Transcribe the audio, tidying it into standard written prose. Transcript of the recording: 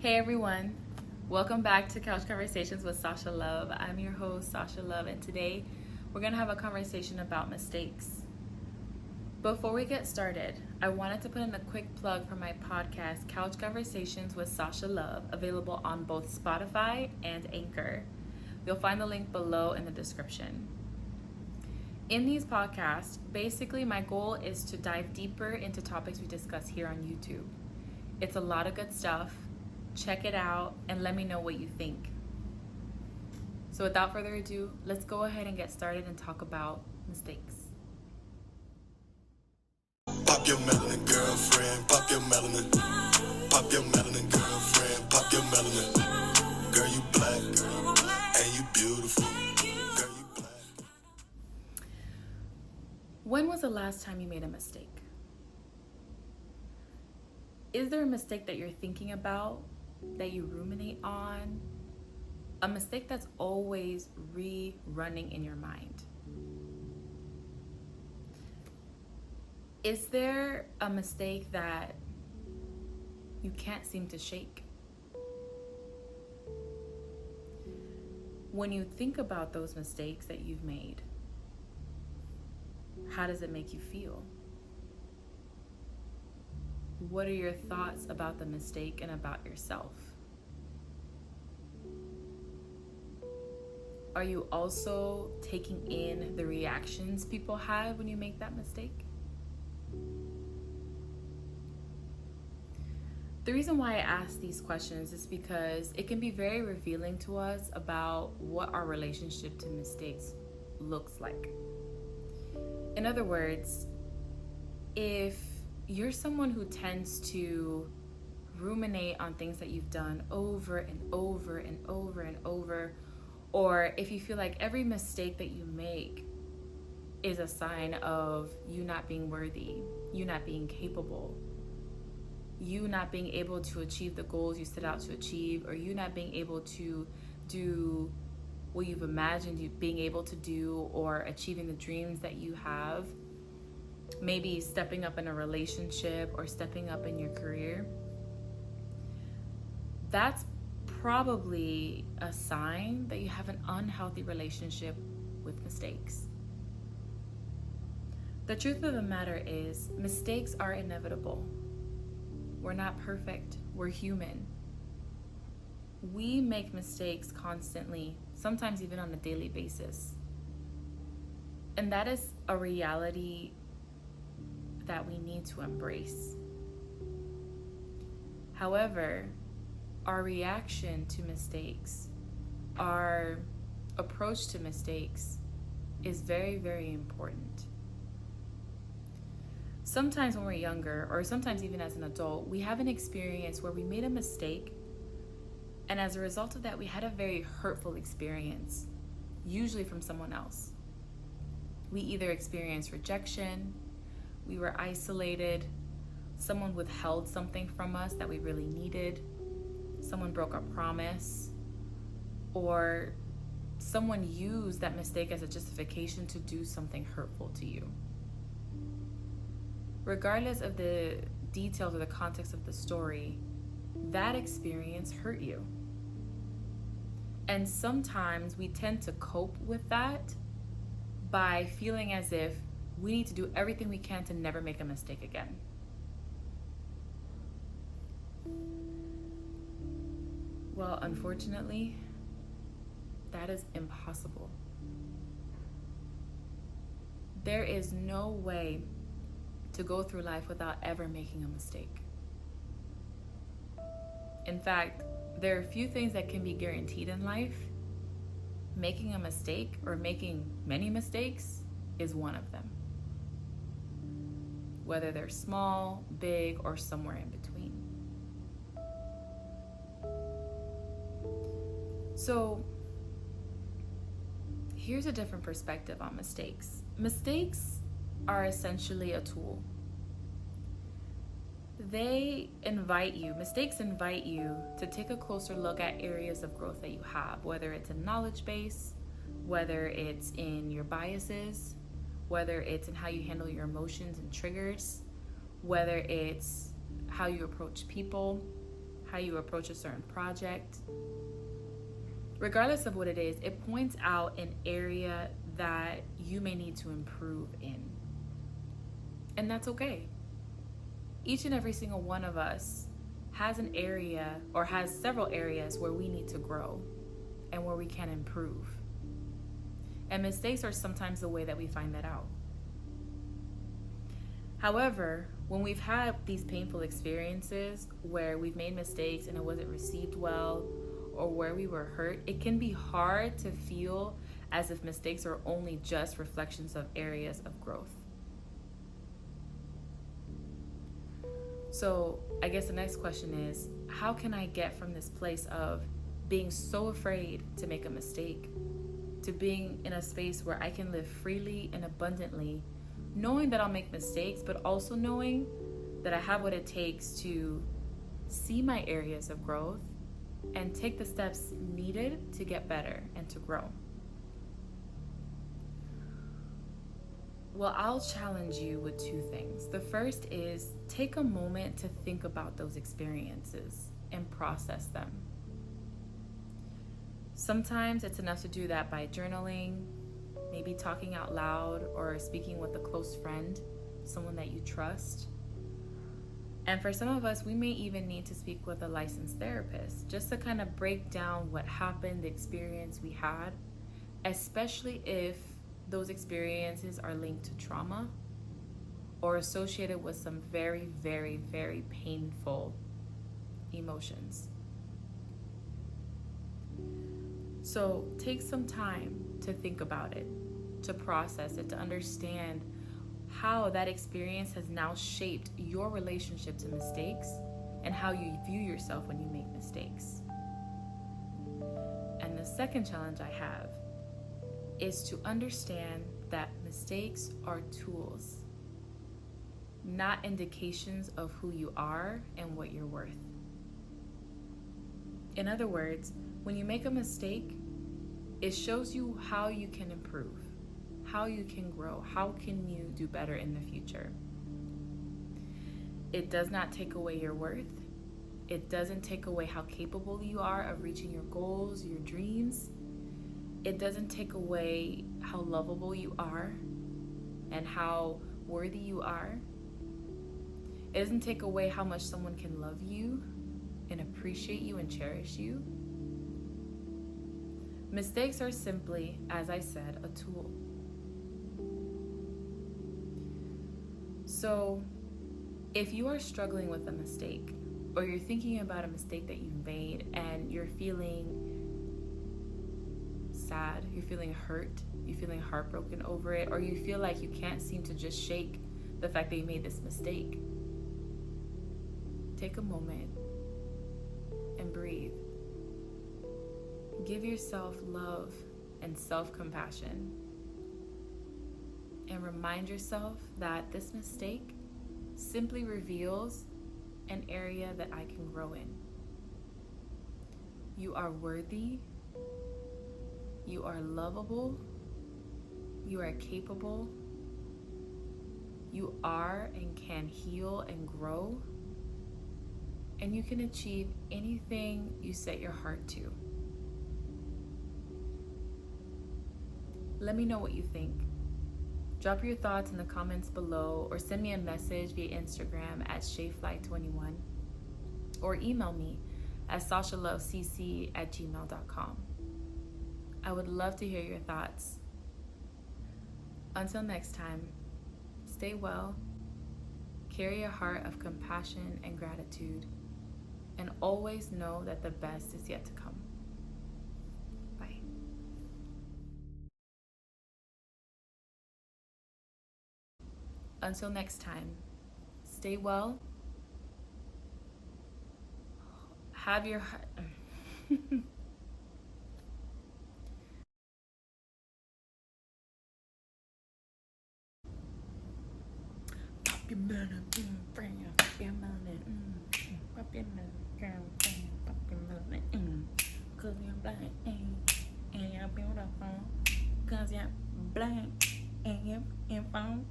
Hey everyone, welcome back to Couch Conversations with Sasha Love. I'm your host, Sasha Love, and today we're going to have a conversation about mistakes. Before we get started, I wanted to put in a quick plug for my podcast, Couch Conversations with Sasha Love, available on both Spotify and Anchor. You'll find the link below in the description. In these podcasts, basically my goal is to dive deeper into topics we discuss here on YouTube. It's a lot of good stuff. Check it out and let me know what you think. So without further ado, let's go ahead and get started and talk about mistakes. Pop your melanin, girlfriend, pop your melanin. Pop your melanin, girlfriend, pop your melanin. Girl, you black, and you beautiful. Girl, you black. When was the last time you made a mistake? Is there a mistake that you're thinking about, that you ruminate on? A mistake that's always rerunning in your mind? Is there a mistake that you can't seem to shake? When you think about those mistakes that you've made, how does it make you feel? What are your thoughts about the mistake and about yourself? Are you also taking in the reactions people have when you make that mistake? The reason why I ask these questions is because it can be very revealing to us about what our relationship to mistakes looks like. In other words, if you're someone who tends to ruminate on things that you've done over and over and over and over, or if you feel like every mistake that you make is a sign of you not being worthy, you not being capable, you not being able to achieve the goals you set out to achieve, or you not being able to do what you've imagined you being able to do, or achieving the dreams that you have, maybe stepping up in a relationship or stepping up in your career, that's probably a sign that you have an unhealthy relationship with mistakes. The truth of the matter is, mistakes are inevitable. We're not perfect. We're human. We make mistakes constantly, sometimes even on a daily basis. And that is a reality that we need to embrace. However, our reaction to mistakes, our approach to mistakes is very, very important. Sometimes when we're younger, or sometimes even as an adult, we have an experience where we made a mistake, and as a result of that, we had a very hurtful experience, usually from someone else. We either experienced rejection, we were isolated, someone withheld something from us that we really needed, someone broke a promise, or someone used that mistake as a justification to do something hurtful to you. Regardless of the details or the context of the story, that experience hurt you. And sometimes we tend to cope with that by feeling as if we need to do everything we can to never make a mistake again. Well, unfortunately, that is impossible. There is no way to go through life without ever making a mistake. In fact, there are few things that can be guaranteed in life. Making a mistake, or making many mistakes, is one of them. Whether they're small, big, or somewhere in between. So, here's a different perspective on mistakes. Mistakes are essentially a tool. Mistakes invite you to take a closer look at areas of growth that you have, whether it's a knowledge base, whether it's in your biases, whether it's in how you handle your emotions and triggers, whether it's how you approach people, how you approach a certain project. Regardless of what it is, it points out an area that you may need to improve in. And that's okay. Each and every single one of us has an area or has several areas where we need to grow and where we can improve. And mistakes are sometimes the way that we find that out. However, when we've had these painful experiences where we've made mistakes and it wasn't received well, or where we were hurt, it can be hard to feel as if mistakes are only just reflections of areas of growth. So I guess the next question is, how can I get from this place of being so afraid to make a mistake to being in a space where I can live freely and abundantly, knowing that I'll make mistakes, but also knowing that I have what it takes to see my areas of growth and take the steps needed to get better and to grow? Well, I'll challenge you with two things. The first is take a moment to think about those experiences and process them. Sometimes it's enough to do that by journaling, maybe talking out loud or speaking with a close friend, someone that you trust. And for some of us, we may even need to speak with a licensed therapist just to kind of break down what happened, the experience we had, especially if those experiences are linked to trauma or associated with some very, very, very painful emotions. So take some time to think about it, to process it, to understand how that experience has now shaped your relationship to mistakes and how you view yourself when you make mistakes. And the second challenge I have is to understand that mistakes are tools, not indications of who you are and what you're worth. In other words, when you make a mistake, it shows you how you can improve, how you can grow, how can you do better in the future. It does not take away your worth. It doesn't take away how capable you are of reaching your goals, your dreams. It doesn't take away how lovable you are and how worthy you are. It doesn't take away how much someone can love you and appreciate you and cherish you. Mistakes are simply, as I said, a tool. So if you are struggling with a mistake, or you're thinking about a mistake that you've made and you're feeling sad, you're feeling hurt, you're feeling heartbroken over it, or you feel like you can't seem to just shake the fact that you made this mistake, take a moment and breathe. Give yourself love and self-compassion. And remind yourself that this mistake simply reveals an area that I can grow in. You are worthy. You are lovable. You are capable. You are and can heal and grow. And you can achieve anything you set your heart to. Let me know what you think. Drop your thoughts in the comments below or send me a message via Instagram at shayfly21 or email me at sashalovecc@gmail.com. I would love to hear your thoughts. Until next time, stay well, carry a heart of compassion and gratitude, and always know that the best is yet to come. Bye. Until next time, stay well. Have your heart. Pop your melon, pop your melon, pop your melon, girl, pop your melon, 'cause you're black and you're beautiful, 'cause you're black and you're beautiful.